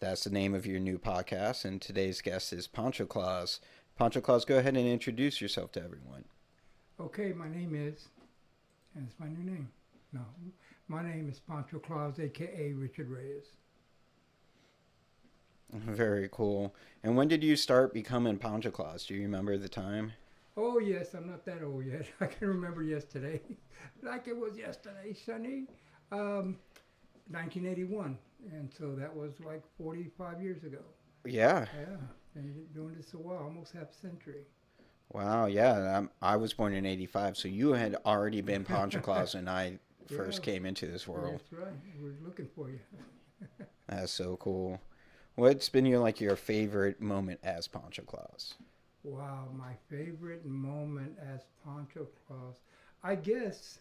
That's the name of your new podcast, and today's guest is Pancho Claus. Pancho Claus, go ahead and introduce yourself to everyone. Okay, my name is, and it's my new name. No, my name is Pancho Claus, aka Richard Reyes. Very cool. And when did you start becoming Pancho Claus? Do you remember the time? Oh yes, I'm not that old yet. I can remember yesterday, like it was yesterday, Sonny. Um, 1981, and so that was like 45 years ago. Yeah. Yeah, been doing this a while, almost half a century. Wow, yeah. I was born in 85, so you had already been Pancho Claus when I Yeah, first came into this world. that's right. We're looking for you. That's so cool. What's been your favorite moment as Pancho Claus? Wow, my favorite moment as Pancho Claus. I guess,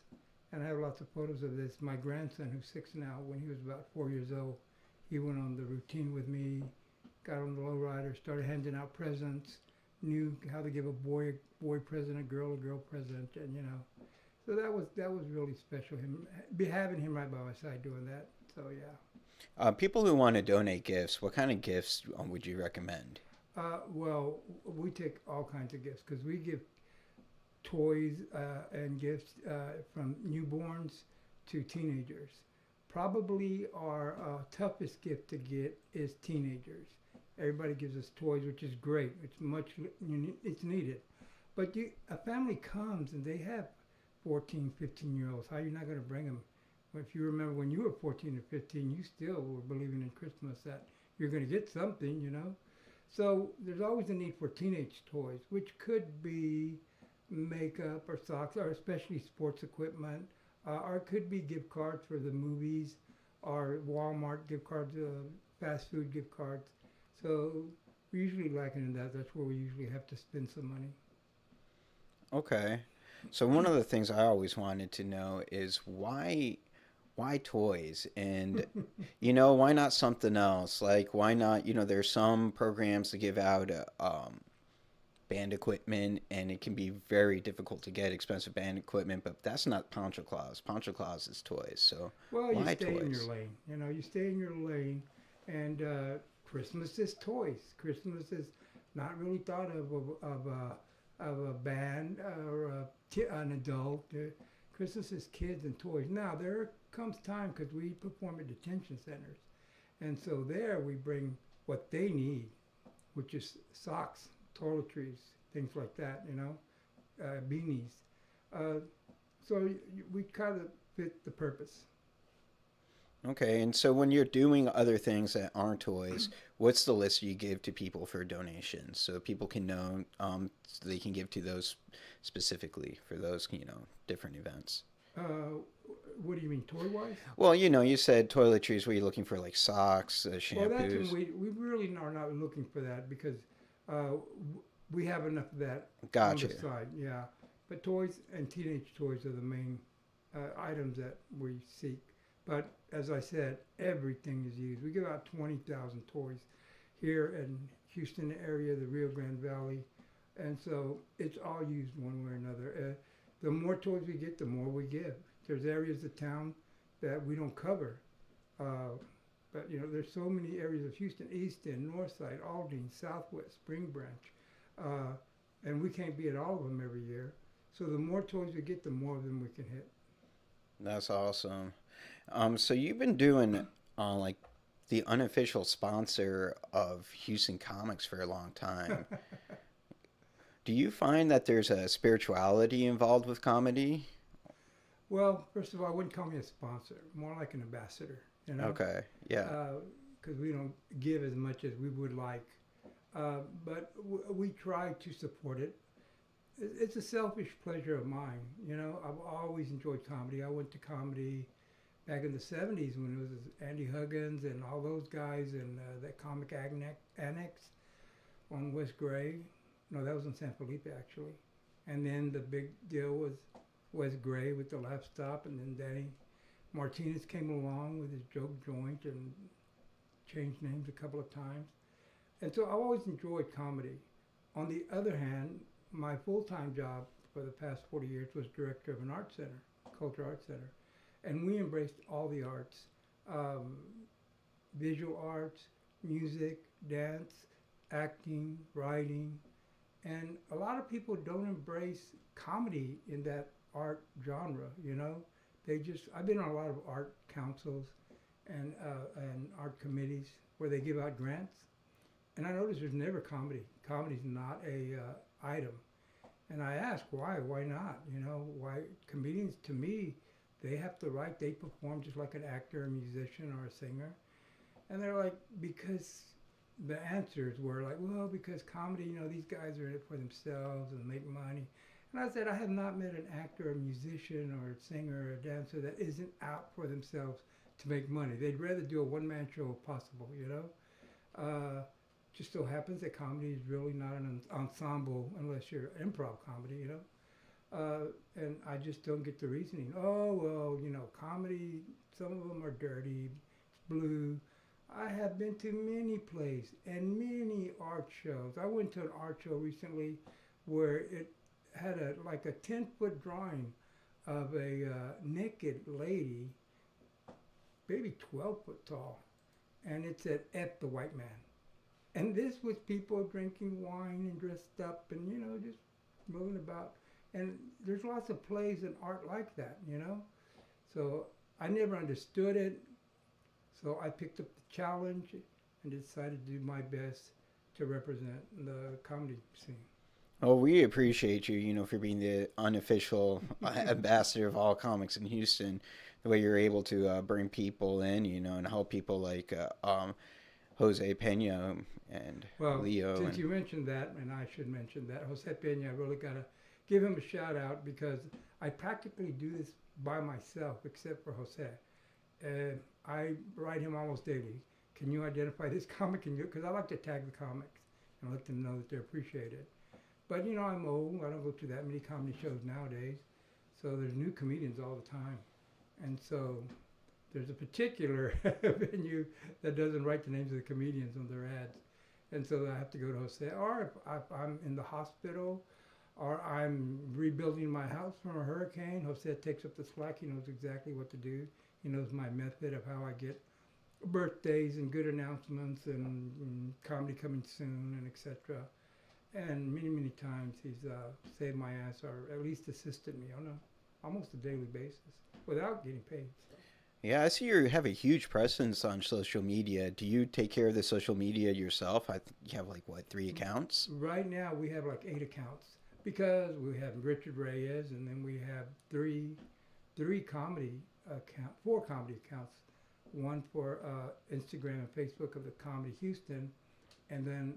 and I have lots of photos of this, my grandson, who's 6 now, when he was about 4 years old, he went on the routine with me, got on the lowrider, started handing out presents, knew how to give a boy present, a girl present, and So that was really special. Him be having him right by my side doing that. So yeah. People who want to donate gifts, what kind of gifts would you recommend? Well, we take all kinds of gifts because we give toys and gifts from newborns to teenagers. Probably our toughest gift to get is teenagers. Everybody gives us toys, which is great. It's needed. But a family comes and they have 14, 15-year-olds. How are you not going to bring them? If you remember when you were 14 or 15, you still were believing in Christmas that you're going to get something. So there's always a need for teenage toys, which could be makeup or socks, or especially sports equipment, or it could be gift cards for the movies, or Walmart gift cards, fast food gift cards. So we usually liken that. That's where we usually have to spend some money. Okay. So one of the things I always wanted to know is why toys, and why not something else, like why not, there's some programs to give out band equipment, and it can be very difficult to get expensive band equipment, but that's not Pancho Claus. Pancho Claus is toys. So Well, you why stay in your toys? lane. You stay in your lane, and Christmas is toys. Christmas is not really thought of a band or an adult. Christmas is kids and toys. Now there comes time because we perform at detention centers, and so there we bring what they need, which is socks, toiletries, things like that. Beanies. Uh, so we kind of fit the purpose. Okay, and so when you're doing other things that aren't toys, what's the list you give to people for donations so people can know, so they can give to those specifically for those, different events? Uh, what do you mean, toy wise? Well, you said toiletries where you're looking for like socks, Well, that's when shampoos. we really are not looking for that because we have enough of that on the Gotcha. side. Yeah, but toys and teenage toys are the main items that we seek. But as I said, everything is used. We give out 20,000 toys here in Houston area, the Rio Grande Valley, and so it's all used one way or another. The more toys we get, the more we give. There's areas of town that we don't cover. Uh, but there's so many areas of Houston: East End, North Side, Aldine, Southwest, Spring Branch, uh, and we can't be at all of them every year. So the more toys we get, the more of them we can hit. That's awesome. So you've been doing like the unofficial sponsor of Houston Comics for a long time. Do you find that there's a spirituality involved with comedy? Well, first of all, I wouldn't call me a sponsor, more like an ambassador. You know, Okay, yeah, because we don't give as much as we would like, but we try to support it. It's a selfish pleasure of mine. I've always enjoyed comedy. I went to comedy back in the 70s when it was Andy Huggins and all those guys and that comic annex on West Gray. No, that was in San Felipe actually. And then the big deal was West Gray with the Laugh Stop, and then Danny Martinez came along with his joke joint and changed names a couple of times. And so I've always enjoyed comedy. On the other hand, my full-time job for the past 40 years was director of an art center, cultural arts center. And we embraced all the arts, um, visual arts, music, dance, acting, writing, and a lot of people don't embrace comedy in that art genre. They just I've been on a lot of art councils and art committees where they give out grants, and I notice there's never comedy. Comedy's not a item. And I ask why? Why not? Why comedians to me, they have to write, they perform just like an actor, a musician, or a singer. And they're like, because the answers were like, well, because comedy, these guys are in it for themselves and make money. And I said, I have not met an actor, a musician, or a singer, or a dancer that isn't out for themselves to make money. They'd rather do a one-man show if possible. Uh, just so happens that comedy is really not an ensemble unless you're improv comedy. And I just don't get the reasoning. Oh, well, comedy, some of them are dirty, it's blue. I have been to many plays and many art shows. I went to an art show recently where it had like a 10-foot drawing of a naked lady, maybe 12 foot tall, and it said F the white man. And this was people drinking wine and dressed up and, just moving about. And there's lots of plays and art like that. So I never understood it. So I picked up the challenge and decided to do my best to represent the comedy scene. Well, we appreciate you, for being the unofficial ambassador of all comics in Houston. The way you're able to bring people in, and help people like Jose Pena and Well, Leo. since you mentioned that, and I should mention that, Jose Pena, I really got to give him a shout out because I practically do this by myself except for Jose. I write him almost daily. Can you identify this comic? Because I like to tag the comics and let them know that they're appreciated. But I'm old. I don't go to that many comedy shows nowadays. So there's new comedians all the time. And so there's a particular venue that doesn't write the names of the comedians on their ads. And so I have to go to Jose. Or if I'm in the hospital or I'm rebuilding my house from a hurricane, Jose takes up the slack. He knows exactly what to do. He knows my method of how I get birthdays and good announcements and comedy coming soon and etc. And many, many times he's saved my ass or at least assisted me on almost a daily basis without getting paid. So. Yeah, I see you have a huge presence on social media. Do you take care of the social media yourself? You have like what, 3 accounts? Right now we have like 8 accounts because we have Richard Reyes and then we have three comedy accounts, 4 comedy accounts. One for Instagram and Facebook of the Comedy Houston, and then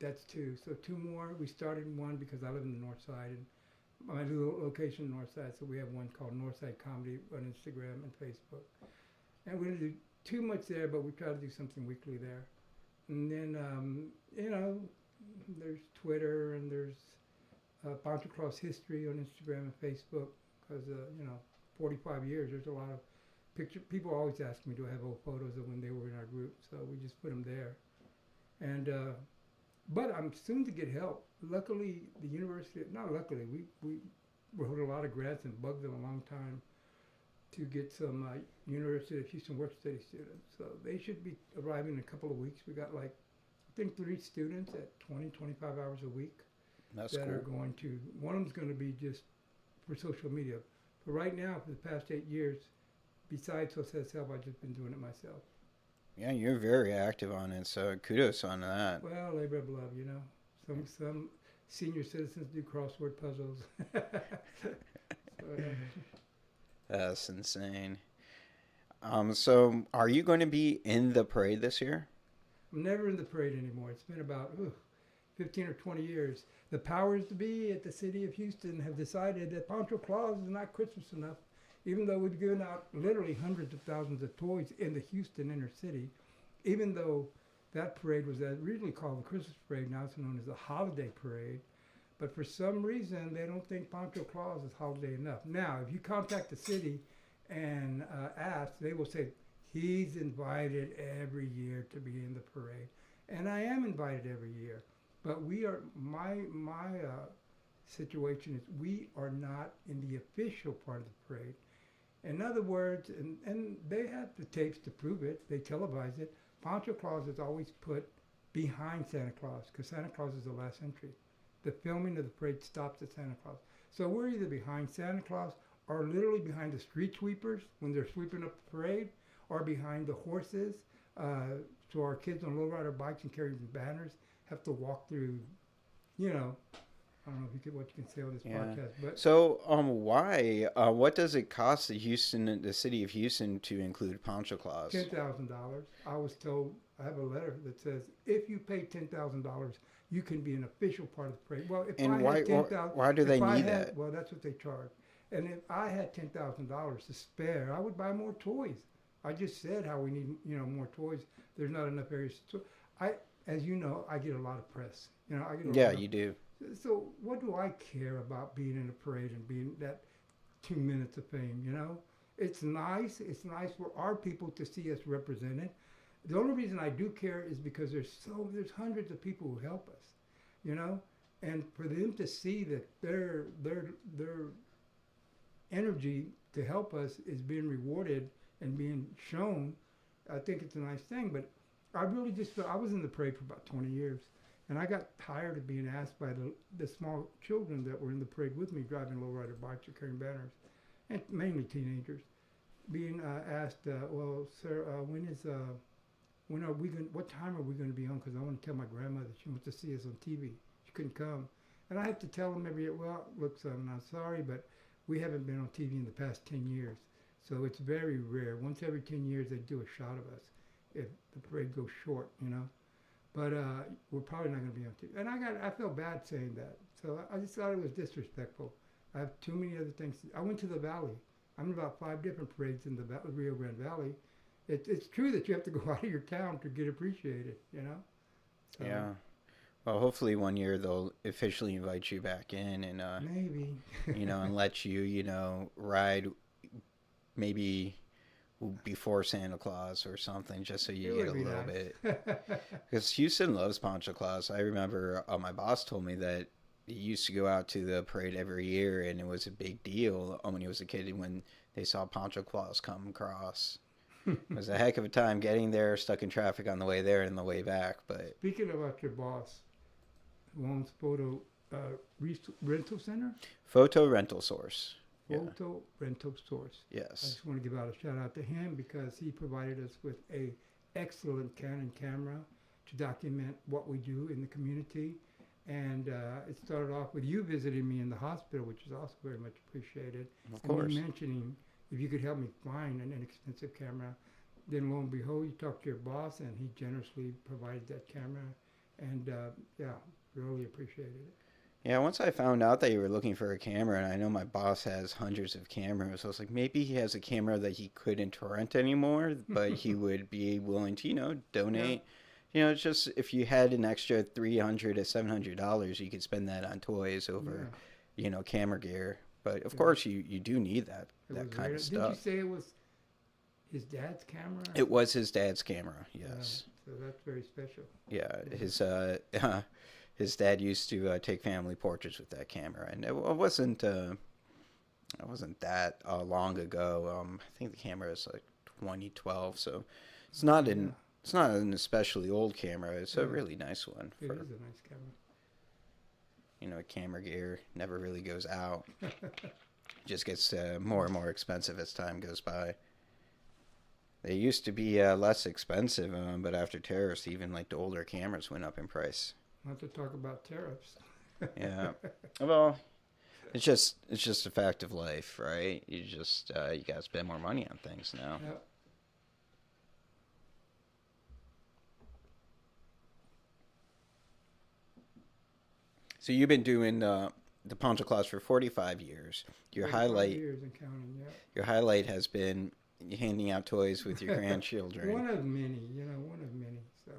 that's 2. So 2 more. We started one because I live in the North Side and my little location North Side. So we have one called Northside Comedy on Instagram and Facebook. And we don't do too much there, but we try to do something weekly there. And then there's Twitter and there's Pancho Claus History on Instagram and Facebook because 45 years. There's a lot of picture. People always ask me, do I have old photos of when they were in our group? So we just put them there. And but I'm soon to get help. Luckily, the university, not luckily, we wrote a lot of grants and bugged them a long time to get some University of Houston work study students. So they should be arriving in a couple of weeks. We got like, I think 3 students at 20, 25 hours a week. That's that cool. are going to, one of them's going to be just for social media. But right now, for the past 8 years, besides Jose's help, I've just been doing it myself. Yeah, you're very active on it, so kudos on that. Well, labor of love, Some senior citizens do crossword puzzles. So, That's insane. So are you going to be in the parade this year? I'm never in the parade anymore. It's been about 15 or 20 years. The powers to be at the city of Houston have decided that Pancho Claus is not Christmas enough, even though we've given out literally hundreds of thousands of toys in the Houston inner city, even though that parade was originally called the Christmas Parade, now it's known as the Holiday Parade. But for some reason, they don't think Pancho Claus is holiday enough. Now, if you contact the city and ask, they will say, he's invited every year to be in the parade. And I am invited every year. But we are, my situation is we are not in the official part of the parade. In other words, and they have the tapes to prove it, they televise it, Pancho Claus is always put behind Santa Claus because Santa Claus is the last entry. The filming of the parade stops at Santa Claus. So we're either behind Santa Claus or literally behind the street sweepers when they're sweeping up the parade, or behind the horses. So our kids on lowrider bikes and carrying banners have to walk through, you know, I don't know if you what you can say on this Yeah. podcast, but So, why? What does it cost the city of Houston, to include Pancho Claus? $10,000. I was told, I have a letter that says if you pay $10,000, you can be an official part of the parade. Well, if And I why? had 10,000, Why do they if I need had, that? well, that's what they charge. And if I had $10,000 to spare, I would buy more toys. I just said how we need, more toys. There's not enough areas. So as you know, I get a lot of press. I get a Yeah, lot of, you do. so what do I care about being in a parade and being that 2 minutes of fame? It's nice. It's nice for our people to see us represented. The only reason I do care is because there's hundreds of people who help us, and for them to see that their energy to help us is being rewarded and being shown, I think it's a nice thing. But I really just feel I was in the parade for about 20 years. And I got tired of being asked by the small children that were in the parade with me, driving lowrider bikes or carrying banners, and mainly teenagers, being asked, "Well, sir, when are we going? What time are we going to be on? Because I want to tell my grandmother she wants to see us on TV. She couldn't come." And I have to tell them well, look, son, I'm not sorry, but we haven't been on TV in the past 10 years, so it's very rare. Once every 10 years, they do a shot of us if the parade goes short, But we're probably not going to be on TV. And I felt bad saying that. So I just thought it was disrespectful. I have too many other things. I went to the Valley. I'm in about 5 different parades in the Rio Grande Valley. It's true that you have to go out of your town to get appreciated, So Yeah. Well, hopefully one year they'll officially invite you back in and, maybe. and let you, ride maybe before Santa Claus or something, just so you It get a would be little nice. bit. Because Houston loves Pancho Claus. I remember my boss told me that he used to go out to the parade every year, and it was a big deal when he was a kid when they saw Pancho Claus come across. It was a heck of a time getting there, stuck in traffic on the way there and the way back. But Speaking about your boss, who owns Photo Rental Center? Photo Rental Source. Yeah. Photo Rental Source. I Yes. just want to give out a shout out to him because he provided us with a excellent Canon camera to document what we do in the community. And it started off with you visiting me in the hospital, which is also very much appreciated. Of And course. me mentioning if you could help me find an inexpensive camera. Then lo and behold, you talked to your boss, and he generously provided that camera. And really appreciated it. Yeah, once I found out that you were looking for a camera, and I know my boss has hundreds of cameras, I was like, maybe he has a camera that he couldn't rent anymore, but he would be willing to, donate. It's just if you had an extra $300 to $700, you could spend that on toys over, camera gear. But of course, you do need that kind of Did you stuff. say it was his dad's camera? It was his dad's camera, yes. So that's very special. Yeah, his dad used to take family portraits with that camera, and it wasn't that long ago. I think the camera is like 2012, so it's not an especially old camera. It's a really nice one. It is a nice camera. Camera gear never really goes out. Just gets more and more expensive as time goes by. They used to be less expensive, but after tariffs, even like the older cameras went up in price. Not to talk about tariffs. Yeah. Well, it's just a fact of life, right? You gotta spend more money on things now. Yep. So you've been doing the Pancho Claus for 45 years. Your 45 highlight years and counting, yeah. Your highlight has been handing out toys with your grandchildren. One of many, one of many. So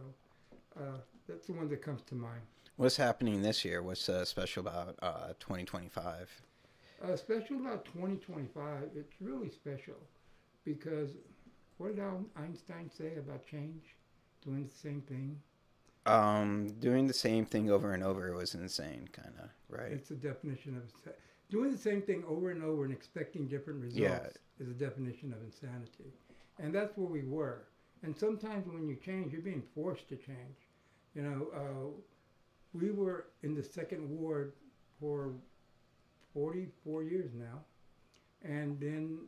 that's the one that comes to mind. What's happening this year? What's special about 2025? Special about 2025, it's really special because what did Einstein say about change? Doing the same thing? Doing the same thing over and over was insane, kind of, right? It's the definition of doing the same thing over and over and expecting different results is a definition of insanity. And that's where we were. And sometimes when you change, you're being forced to change. You know, we were in the second ward for 44 years now, and then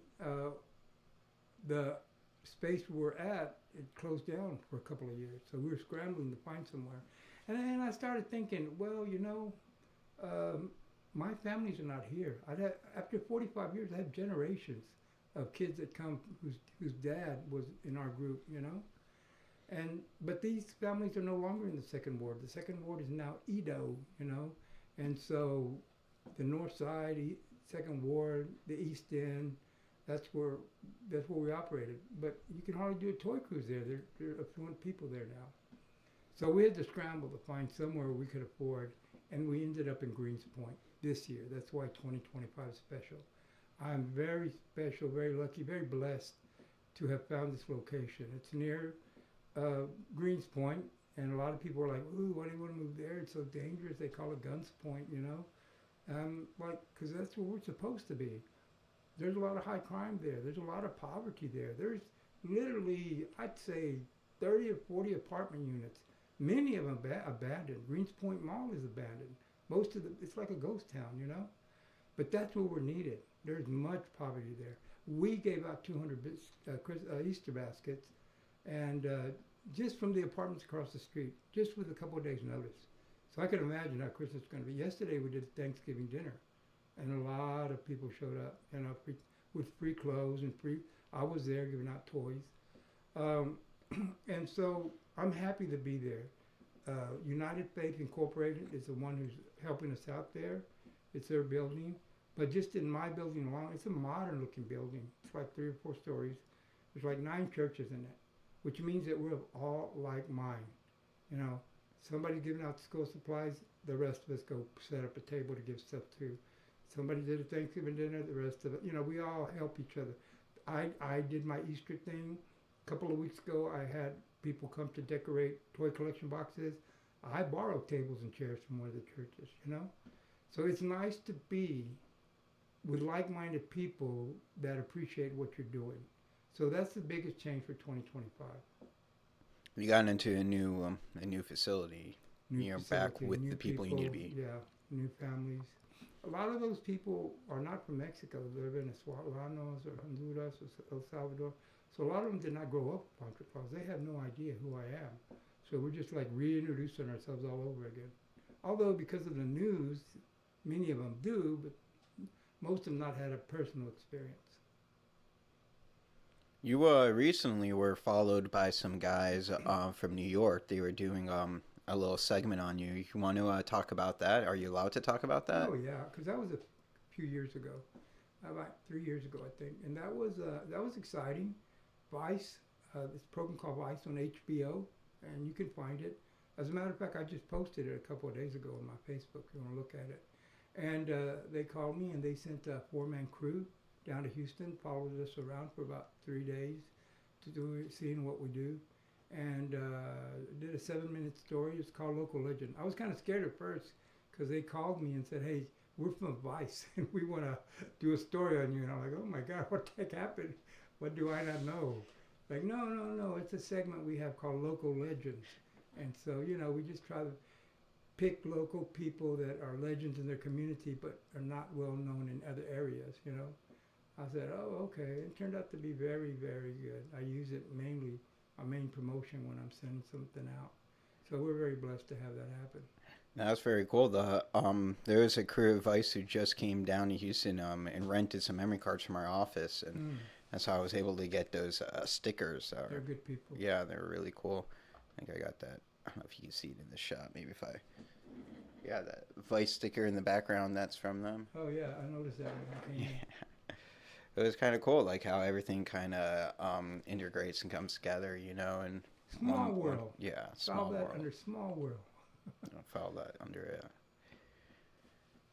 the space we were at, it closed down for a couple of years. So we were scrambling to find somewhere. And then I started thinking, well, um, my families are not here. After 45 years, I have generations of kids that come whose dad was in our group, but these families are no longer in the second ward. The second ward is now Edo. And so the north side, second ward, the east end, that's where we operated. But you can hardly do a toy cruise there. There are affluent people there now. So we had to scramble to find somewhere we could afford, and we ended up in Greens Point this year. That's why 2025 is special. I'm very special, very lucky, very blessed to have found this location. It's near Greens Point, and a lot of people are like, "Ooh, why do you want to move there? It's so dangerous." They call it Guns Point. Because that's where we're supposed to be. There's a lot of high crime there. There's a lot of poverty there. There's literally, I'd say, 30 or 40 apartment units. Many of them abandoned. Greens Point Mall is abandoned. It's like a ghost town. But that's where we're needed. There's much poverty there. We gave out 200 Easter baskets, and just from the apartments across the street, just with a couple of days' notice. So I can imagine how Christmas is going to be. Yesterday we did Thanksgiving dinner, and a lot of people showed up, with free clothes and free. I was there giving out toys, and so I'm happy to be there. United Faith Incorporated is the one who's helping us out there. It's their building, but just in my building alone, it's a modern-looking building. It's like 3 or 4 stories. There's like 9 churches in it, which means that we're all like mine. Somebody's giving out school supplies, the rest of us go set up a table to give stuff to. Somebody did a Thanksgiving dinner, the rest of it, we all help each other. I did my Easter thing. A couple of weeks ago, I had people come to decorate toy collection boxes. I borrowed tables and chairs from one of the churches. So it's nice to be with like-minded people that appreciate what you're doing. So that's the biggest change for 2025. You got into a new facility. You're back with the people you need to be. Yeah, new families. A lot of those people are not from Mexico. They're Venezolanos or Honduras or El Salvador. So a lot of them did not grow up in Pancho Claus. They have no idea who I am. So we're just like reintroducing ourselves all over again. Although because of the news, many of them do, but most of them not had a personal experience. You recently were followed by some guys from New York. They were doing a little segment on you. You want to talk about that? Are you allowed to talk about that? Oh yeah, because that was a few years ago, about 3 years ago, I think, and that was exciting. Vice, this program called Vice on HBO, and you can find it. As a matter of fact, I just posted it a couple of days ago on my Facebook. If you want to look at it, and they called me and they sent a 4-man crew down to Houston, followed us around for about 3 days seeing what we do, and did a 7-minute story. It's called Local Legend. I was kind of scared at first because they called me and said, "Hey, we're from Vice and we want to do a story on you." And I'm like, "Oh my God, what the heck happened? What do I not know?" Like, no, it's a segment we have called Local Legends. And so, we just try to pick local people that are legends in their community but are not well known in other areas. I said, "Oh, okay." It turned out to be very, very good. I use it mainly, my main promotion when I'm sending something out. So we're very blessed to have that happen. That's very cool. There was a crew of Vice who just came down to Houston and rented some memory cards from our office, and that's how I was able to get those stickers. They're good people. Yeah, they're really cool. I think I got that. I don't know if you can see it in the shot. Maybe if I... Yeah, that Vice sticker in the background, that's from them. Oh, yeah, I noticed that when I came in. It was kind of cool, like how everything kind of integrates and comes together, and... Small world. Yeah, small Follow that world. under small world. Follow that under it.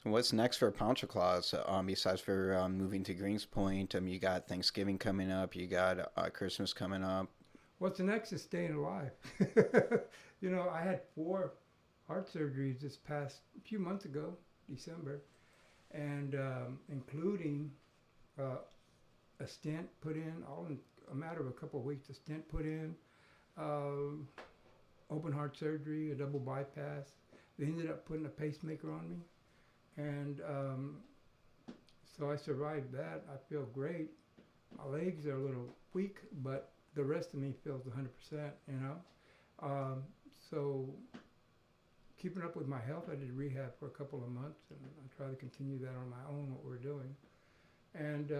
So what's next for Pancho Claus, besides for moving to Greens Point? You got Thanksgiving coming up. You got Christmas coming up. What's next is staying alive. I had 4 heart surgeries this past few months ago, December, and including a stent put in, all in a matter of a couple of weeks. A stent put in, uh, open heart surgery, a double bypass. They ended up putting a pacemaker on me, and so I survived that. I feel great. My legs are a little weak, but the rest of me feels 100%. You know, um, so keeping up with my health, I did rehab for a couple of months, and I try to continue that on my own. What we're doing, and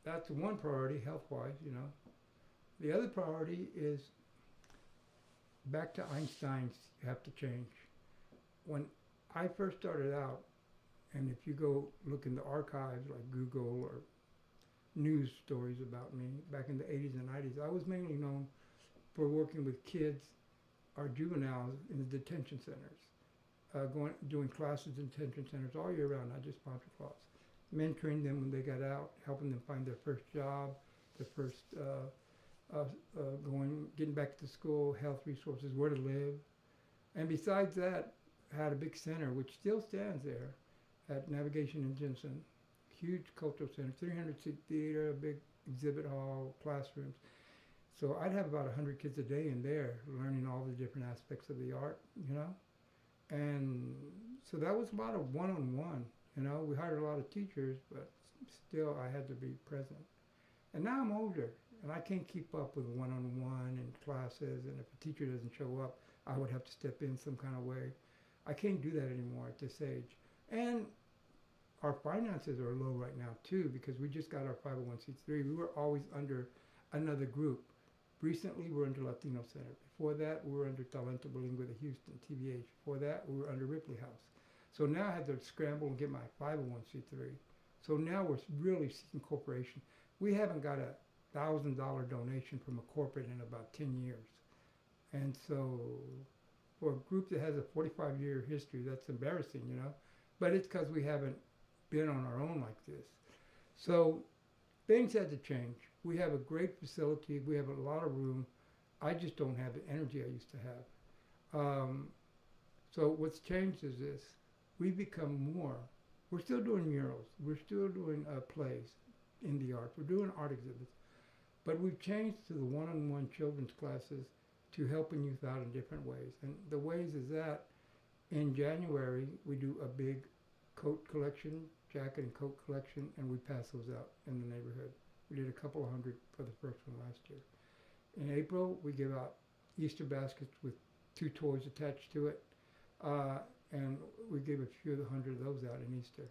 that's one priority health-wise. You know, the other priority is back to Einstein's. You have to change. When I first started out, and if you go look in the archives like Google or news stories about me back in the 80s and 90s, I was mainly known for working with kids or juveniles in the detention centers, doing classes in detention centers all year round, not just Pancho Claus. Mentoring them when they got out, helping them find their first job, their first getting back to school, health resources, where to live. And besides that, had a big center, which still stands there at Navigation in Jensen. Huge cultural center, 300-seat theater, a big exhibit hall, classrooms. So I'd have about 100 kids a day in there learning all the different aspects of the art, you know. And so that was a lot of one-on-one, you know. We hired a lot of teachers, but still I had to be present. And now I'm older, and I can't keep up with one-on-one and classes, and if a teacher doesn't show up, I would have to step in some kind of way. I can't do that anymore at this age. And our finances are low right now too, because we just got our 501c3. We were always under another group. Recently, we're under Latino Center. Before that, we were under Talento Bilingüe de Houston, TBH. Before that, we were under Ripley House. So now I had to scramble and get my 501c3. So now we're really seeking corporation. We haven't got a $1,000 donation from a corporate in about 10 years. And so for a group that has a 45-year history, that's embarrassing, you know. But it's because we haven't been on our own like this. So things had to change. We have a great facility. We have a lot of room. I just don't have the energy I used to have. So what's changed is this. We've become more. We're still doing murals. We're still doing plays in the arts. We're doing art exhibits. But we've changed to the one-on-one children's classes to helping youth out in different ways. And the ways is that in January, we do a big coat collection, jacket and coat collection, and we pass those out in the neighborhood. We did a couple of hundred for the first one last year. In April, we give out Easter baskets with 2 toys attached to it, and we gave a few of the hundred of those out in Easter.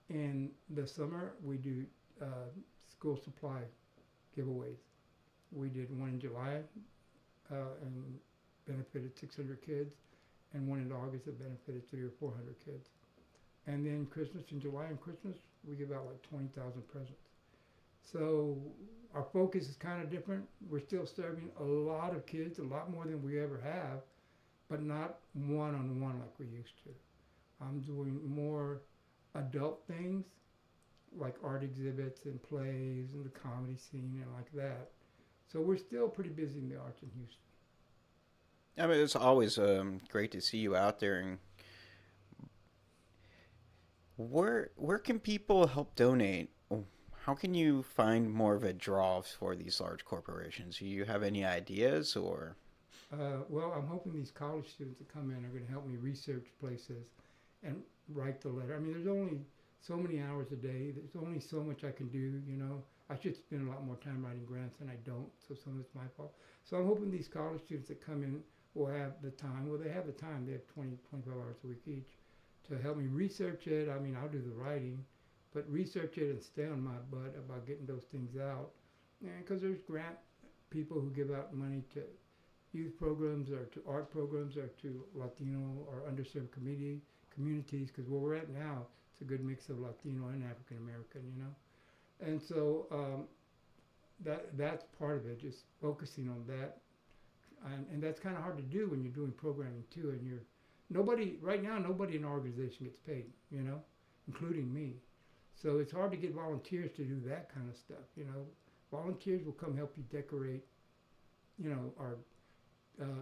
In the summer, we do school supply giveaways. We did one in July and benefited 600 kids, and one in August that benefited 300 or 400 kids. And then Christmas, in July and Christmas, we give out like 20,000 presents. So our focus is kind of different. We're still serving a lot of kids, a lot more than we ever have, but not one-on-one like we used to. I'm doing more adult things like art exhibits and plays and the comedy scene and like that. So we're still pretty busy in the arts in Houston. I mean, it's always great to see you out there. And where can people help donate? How can you find more of a draw for these large corporations? Do you have any ideas or? Well, I'm hoping these college students that come in are going to help me research places and write the letter. I mean, there's only so many hours a day. There's only so much I can do, you know. I should spend a lot more time writing grants, and I don't, so some of it's my fault. So I'm hoping these college students that come in will have the time. Well, they have the time. They have 20, 25 hours a week each to help me research it. I mean, I'll do the writing, but research it and stay on my butt about getting those things out. Because there's grant people who give out money to youth programs or to art programs or to Latino or underserved communities, because where we're at now, it's a good mix of Latino and African American, you know. And so that's part of it, just focusing on that. And that's kind of hard to do when you're doing programming too, and right now nobody in our organization gets paid, you know, including me. So it's hard to get volunteers to do that kind of stuff, you know. Volunteers will come help you decorate, you know, or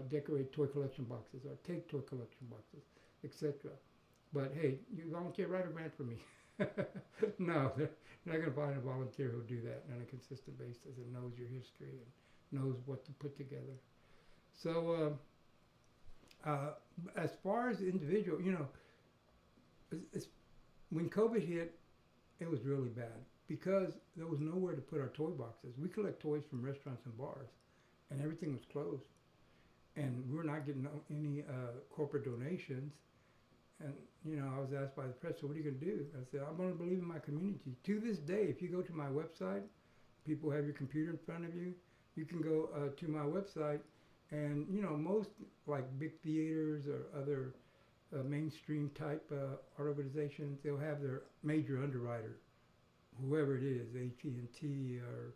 decorate toy collection boxes or take toy collection boxes, etc. But hey, you volunteer, write a grant for me. No, you're not going to find a volunteer who'll do that on a consistent basis and knows your history and knows what to put together. So as far as individual, it's, when COVID hit, it was really bad because there was nowhere to put our toy boxes. We collect toys from restaurants and bars, and everything was closed. And we're not getting any corporate donations. And, I was asked by the press, so what are you going to do? I said, I'm going to believe in my community. To this day, if you go to my website, people have your computer in front of you, you can go to my website, and, most like big theaters or other mainstream type art organizations, they'll have their major underwriter, whoever it is, AT&T or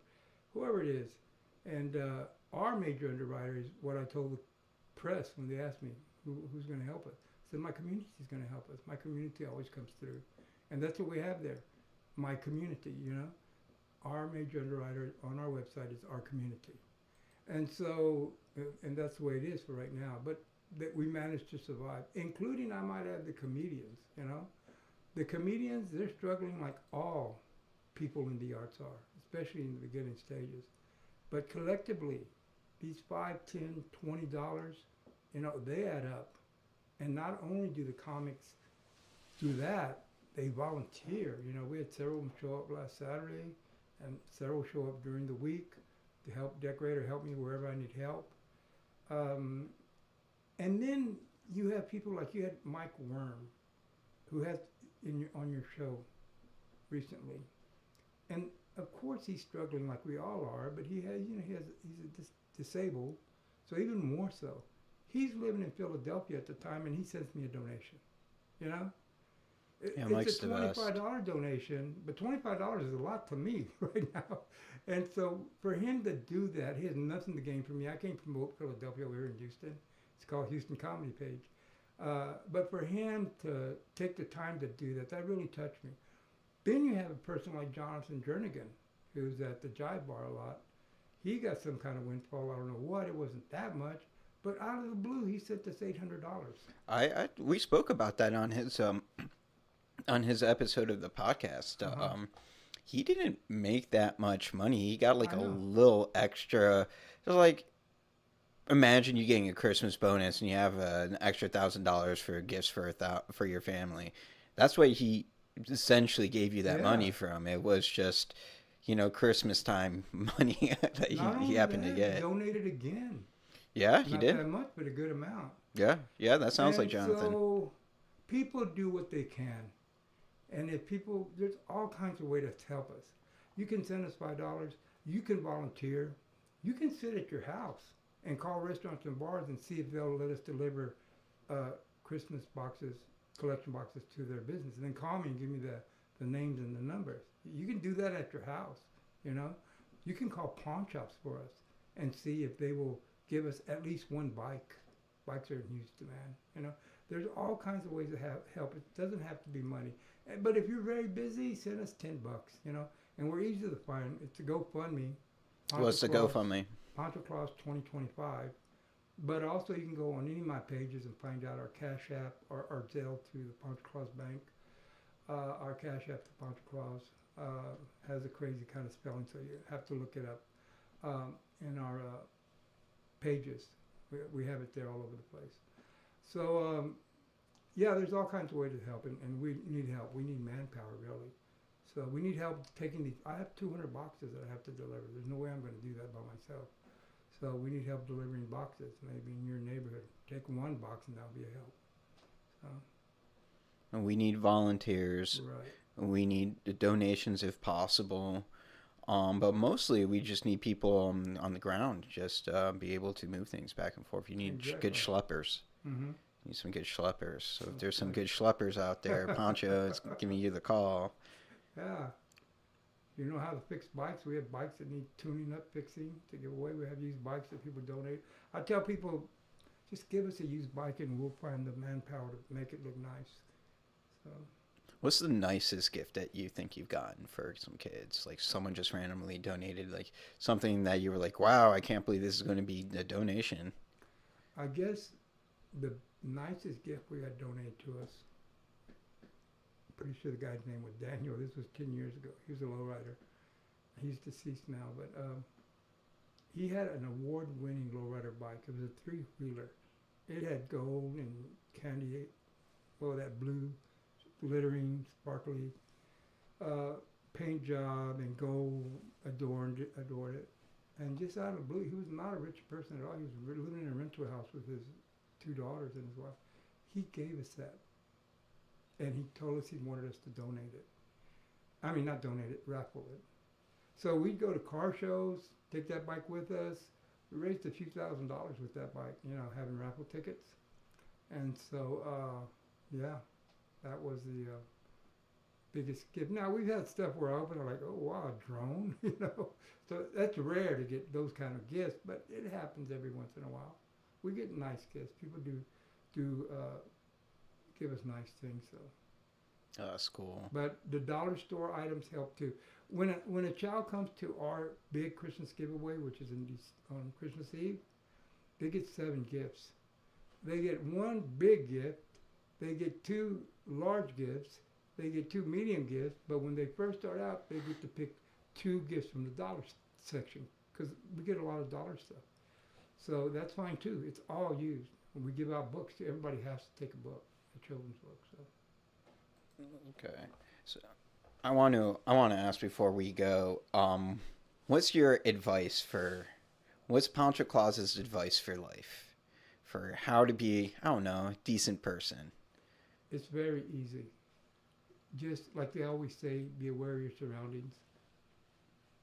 whoever it is. And our major underwriter is what I told the press when they asked me who's going to help us. I said, my community is going to help us. My community always comes through. And that's what we have there. My community, Our major underwriter on our website is our community. And so, and that's the way it is for right now. But that we managed to survive, including, I might add, the comedians, The comedians, they're struggling like all people in the arts are, especially in the beginning stages. But collectively, these $5, $10, $20, they add up. And not only do the comics do that, they volunteer. We had several of them show up last Saturday, and several show up during the week to help decorate or help me wherever I need help. And then you have people like you had Mike Worm, who had on your show recently, and of course he's struggling like we all are, but he's disabled, so even more so. He's living in Philadelphia at the time, and he sends me a donation. It's a $25 donation, but $25 is a lot to me right now. And so for him to do that, he has nothing to gain from me. I can't promote Philadelphia over here in Houston. It's called Houston Comedy Page. But for him to take the time to do that, that really touched me. Then you have a person like Jonathan Jernigan, who's at the Jive Bar a lot. He got some kind of windfall. I don't know what. It wasn't that much. But out of the blue, he sent us $800. We spoke about that on his episode of the podcast. He didn't make that much money. He got like a little extra. It was like, imagine you getting a Christmas bonus and you have an extra $1,000 for gifts for your family. That's what he essentially gave you that money from. It was just, Christmas time money that he happened to get. He donated again. Yeah, he did. Not that much, but a good amount. Yeah, that sounds like Jonathan. So people do what they can. And if people, there's all kinds of ways to help us. You can send us $5. You can volunteer. You can sit at your house and call restaurants and bars and see if they'll let us deliver Christmas boxes, collection boxes to their business. And then call me and give me the names and the numbers. You can do that at your house, You can call pawn shops for us and see if they will give us at least one bike. Bikes are in Houston, man. There's all kinds of ways to help. It doesn't have to be money. But if you're very busy, send us $10, And we're easy to find. It's a GoFundMe. What's the GoFundMe? Pancho Claus 2025. But also you can go on any of my pages and find out our Cash App or our Zelle to the Pancho Claus Bank. Our Cash App to Pancho Claus has a crazy kind of spelling, so you have to look it up. In our pages. We have it there all over the place. So, there's all kinds of ways to help, and we need help. We need manpower, really. So we need help taking these. I have 200 boxes that I have to deliver. There's no way I'm going to do that by myself. So we need help delivering boxes, maybe in your neighborhood. Take one box and that'll be a help. So. And we need volunteers. Right. We need donations if possible. But mostly we just need people on the ground, just be able to move things back and forth. You need good schleppers. Mm-hmm. You need some good schleppers. So if there's some good schleppers out there, Pancho is giving you the call. Yeah. You know how to fix bikes? We have bikes that need tuning up, fixing to give away. We have used bikes that people donate. I tell people, just give us a used bike and we'll find the manpower to make it look nice. So. What's the nicest gift that you think you've gotten for some kids? Like someone just randomly donated, like something that you were like, wow, I can't believe this is going to be a donation. I guess the nicest gift we got donated to us, I'm pretty sure the guy's name was Daniel. This was 10 years ago. He was a lowrider. He's deceased now, but He had an award-winning lowrider bike. It was a three-wheeler. It had gold and candy, well, that blue, glittering, sparkly uh, paint job and gold adored it. And just out of the blue, he was not a rich person at all. He was living in a rental house with his two daughters and his wife. He gave us that, and he told us he wanted us to donate it. I mean, not donate it, raffle it. So we'd go to car shows, take that bike with us. We raised a few $1,000s with that bike, having raffle tickets. And so, yeah, that was the biggest gift. Now, we've had stuff where I open, I'm like, oh, wow, a drone, So that's rare to get those kind of gifts, but it happens every once in a while. We get nice gifts. People do give us nice things, so. Oh, that's cool. But the dollar store items help too. When a child comes to our big Christmas giveaway, which is on Christmas Eve, they get 7 gifts. They get 1 big gift, they get 2 large gifts, they get 2 medium gifts. But when they first start out, they get to pick 2 gifts from the dollar section because we get a lot of dollar stuff. So that's fine too. It's all used. When we give out books, everybody has to take a book, a children's book. So. Okay. So I want to ask before we go, what's your advice what's Pancho Claus's advice for life? For how to be, I don't know, a decent person? It's very easy. Just like they always say, be aware of your surroundings,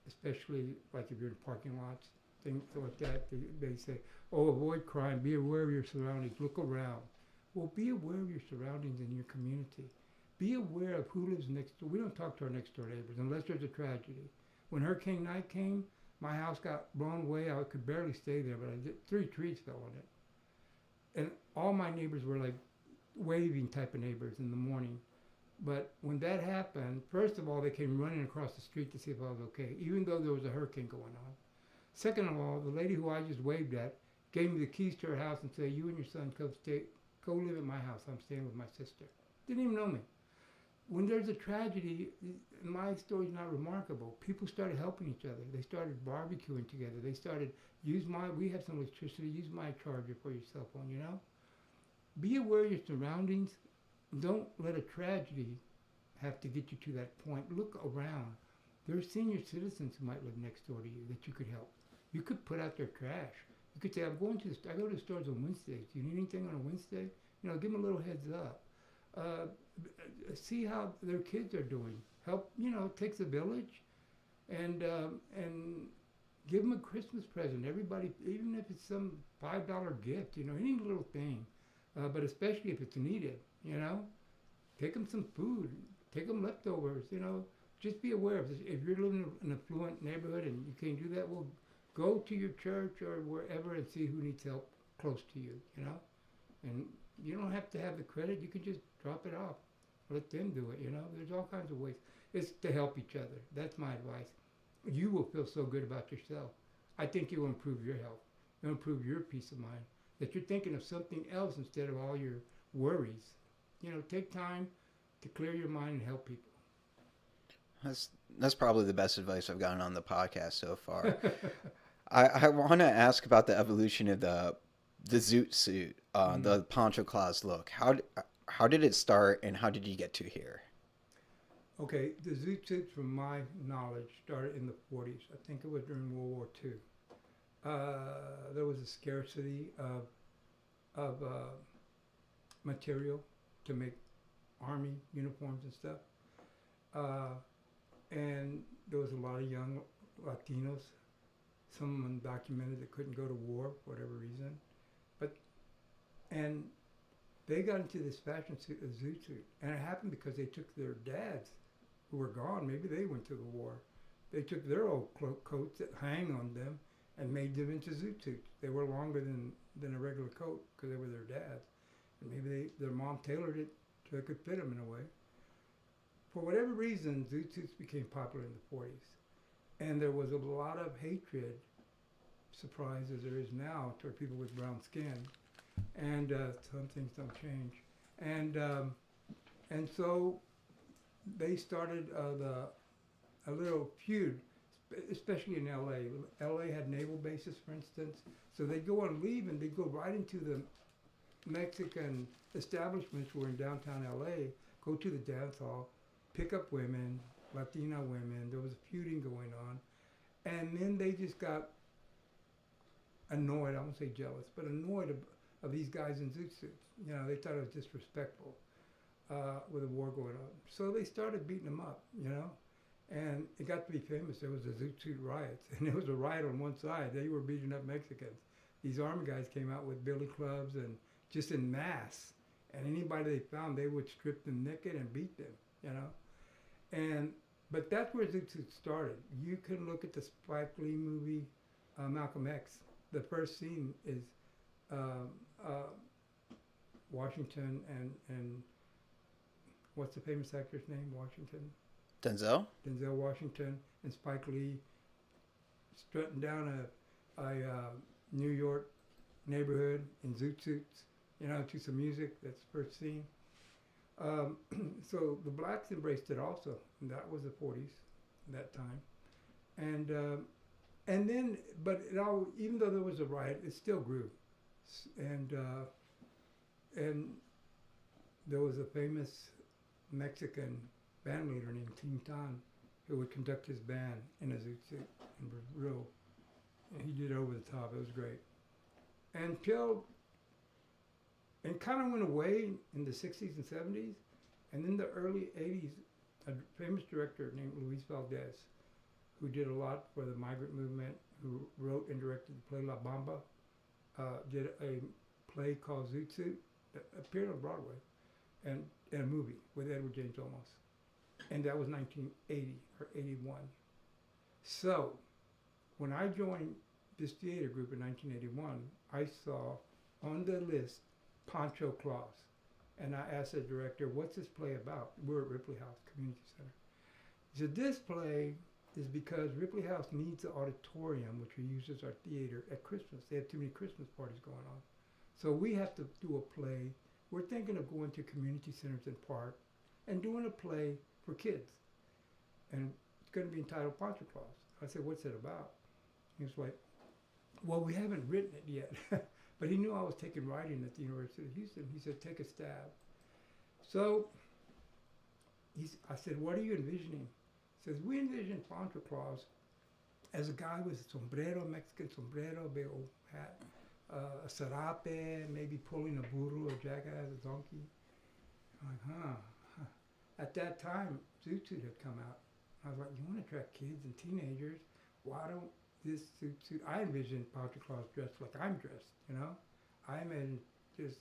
especially like if you're in parking lots, things like that. They say, oh, avoid crime, be aware of your surroundings, look around. Well, be aware of your surroundings in your community. Be aware of who lives next door. We don't talk to our next door neighbors unless there's a tragedy. When Hurricane Night came, my house got blown away. I could barely stay there, but 3 trees fell on it. And all my neighbors were like waving type of neighbors in the morning. But when that happened, first of all, they came running across the street to see if I was okay, even though there was a hurricane going on. Second of all, the lady who I just waved at gave me the keys to her house and said, you and your son go live at my house. I'm staying with my sister. Didn't even know me. When there's a tragedy, my story's not remarkable. People started helping each other. They started barbecuing together. They started, we have some electricity, use my charger for your cell phone, Be aware of your surroundings. Don't let a tragedy have to get you to that point. Look around. There are senior citizens who might live next door to you that you could help. You could put out their trash. You could say, I go to the stores on Wednesdays. Do you need anything on a Wednesday? Give them a little heads up. See how their kids are doing. Help, it takes a village, and give them a Christmas present. Everybody, even if it's some $5 gift, any little thing, but especially if it's needed, take them some food, take them leftovers, just be aware of this. If you're living in an affluent neighborhood and you can't do that, well, go to your church or wherever and see who needs help close to you, and you don't have to have the credit. You can just drop it off. Let them do it, There's all kinds of ways. It's to help each other. That's my advice. You will feel so good about yourself. I think it will improve your health. It will improve your peace of mind. That you're thinking of something else instead of all your worries. Take time to clear your mind and help people. That's probably the best advice I've gotten on the podcast so far. I want to ask about the evolution of the zoot suit, the Pancho Claus look. How did it start, and how did you get to here? Okay, the zoot suit, from my knowledge, started in the 40s. I think it was during World War II. There was a scarcity of material to make army uniforms and stuff. And there was a lot of young Latinos, some undocumented that couldn't go to war for whatever reason. And they got into this fashion suit, a zoot suit. And it happened because they took their dads, who were gone, maybe they went to the war. They took their old coats that hang on them and made them into zoot suits. They were longer than a regular coat because they were their dads. And maybe their mom tailored it so it could fit them in a way. For whatever reason, zoot suits became popular in the 40s. And there was a lot of hatred, surprise as there is now, toward people with brown skin. And some things don't change. And so they started a little feud, especially in L.A. L.A. had naval bases, for instance, so they'd go on leave and they'd go right into the Mexican establishments were in downtown L.A., go to the dance hall, pick up women, Latina women. There was a feuding going on. And then they just got annoyed, I won't say jealous, but annoyed of these guys in zoot suits. You know, they thought it was disrespectful with a war going on. So they started beating them up, you know. And it got to be famous. There was a zoot suit riots. And there was a riot on one side. They were beating up Mexicans. These army guys came out with billy clubs and just in mass. And anybody they found, they would strip them naked and beat them, you know. But that's where zoot suits started. You can look at the Spike Lee movie, Malcolm X. The first scene is Washington and what's the famous actor's name? Washington? Denzel? Denzel Washington and Spike Lee strutting down a New York neighborhood in zoot suits, you know, to some music. That's the first scene. So the blacks embraced it also, and that was the 40s, that time, and then, but it all, even though there was a riot, it still grew, and there was a famous Mexican band leader named Tintan who would conduct his band in a zoot suit and was real, and he did it over the top. It was great, and kind of went away in the 60s and 70s. And in the early 80s, a famous director named Luis Valdez, who did a lot for the migrant movement, who wrote and directed the play La Bamba, did a play called Zoot Suit that appeared on Broadway, and a movie with Edward James Olmos. And that was 1980 or 81. So when I joined this theater group in 1981, I saw on the list Pancho, Claus. And I asked the director, what's this play about? We're at Ripley House Community Center. He said, this play is because Ripley House needs the auditorium, which we use as our theater, at Christmas. They have too many Christmas parties going on. So we have to do a play. We're thinking of going to community centers and parks and doing a play for kids. And it's going to be entitled Pancho Claus. I said, what's it about? He was like, well, we haven't written it yet. But he knew I was taking writing at the University of Houston. He said, take a stab. So I said, what are you envisioning? He says, we envision Pancho Claus as a guy with a sombrero, Mexican sombrero, big old hat, a serape, maybe pulling a burro, a jackass, a donkey. I'm like, huh. At that time, Zoot Suit had come out. I was like, you want to attract kids and teenagers? Why don't this Zoot Suit? I envisioned Pancho Claus dressed like I'm dressed, you know? I imagined just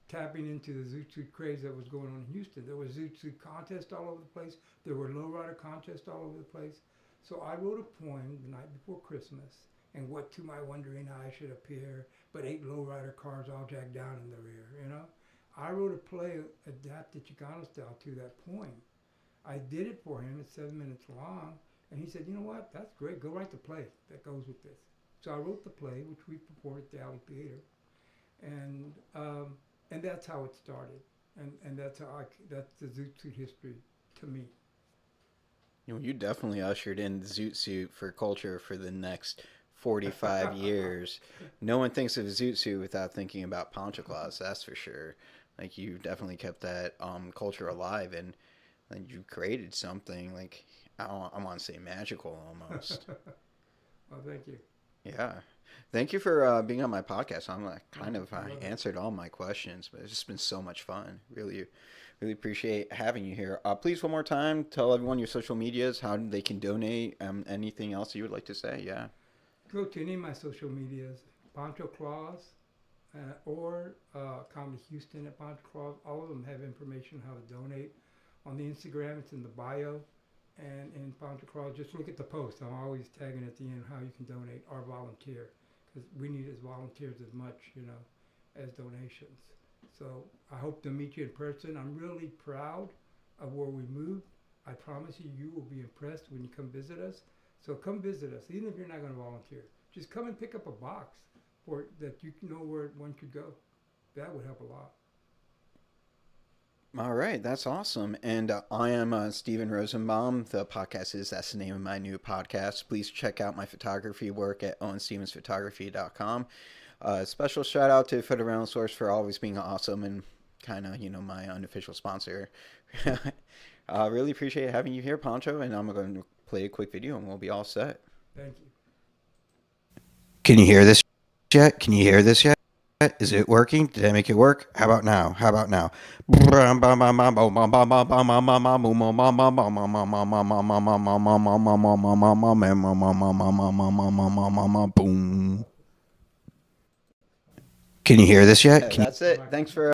tapping into the Zoot Suit craze that was going on in Houston. There was Zoot Suit contests all over the place. There were lowrider contests all over the place. So I wrote a poem the night before Christmas, and what to my wondering eye should appear, but 8 lowrider cars all jacked down in the rear, you know? I wrote a play adapted Chicano style to that poem. I did it for him. It's 7 minutes long. And he said, you know what? That's great. Go write the play that goes with this. So I wrote the play, which we performed at the Alley Theater. And that's how it started. And that's that's the Zoot Suit history to me. You know, you definitely ushered in the Zoot Suit for culture for the next 45 years. No one thinks of Zoot Suit without thinking about Pancho Claus, that's for sure. Like, you definitely kept that culture alive, and you created something, like, I want to say magical almost. Well, thank you. Yeah. Thank you for being on my podcast. I'm kind of answered all my questions, but it's just been so much fun. Really, really appreciate having you here. Please, one more time, tell everyone your social medias, how they can donate, anything else you would like to say. Yeah. Go to any of my social medias, Pancho Claus, or Comedy Houston at Pancho Claus. All of them have information how to donate. On the Instagram, it's in the bio. And in Pancho Claus, just look at the post. I'm always tagging at the end how you can donate or volunteer, because we need as volunteers as much, you know, as donations. So I hope to meet you in person. I'm really proud of where we moved. I promise you, you will be impressed when you come visit us. So come visit us, even if you're not going to volunteer. Just come and pick up a box for that you know where one could go. That would help a lot. All right, that's awesome. And I am Steven Rosenbaum. The podcast is That's the name of my new podcast. Please check out my photography work at owenstevensphotography.com. Special shout out to Photo Rental Source for always being awesome and kind of, my unofficial sponsor. Really appreciate having you here, Pancho. And I'm going to play a quick video and we'll be all set. Thank you. Can you hear this yet? Can you hear this yet? Is it working? Did I make it work? How about now? How about now? Boom. Can you hear this yet? That's it. Thanks for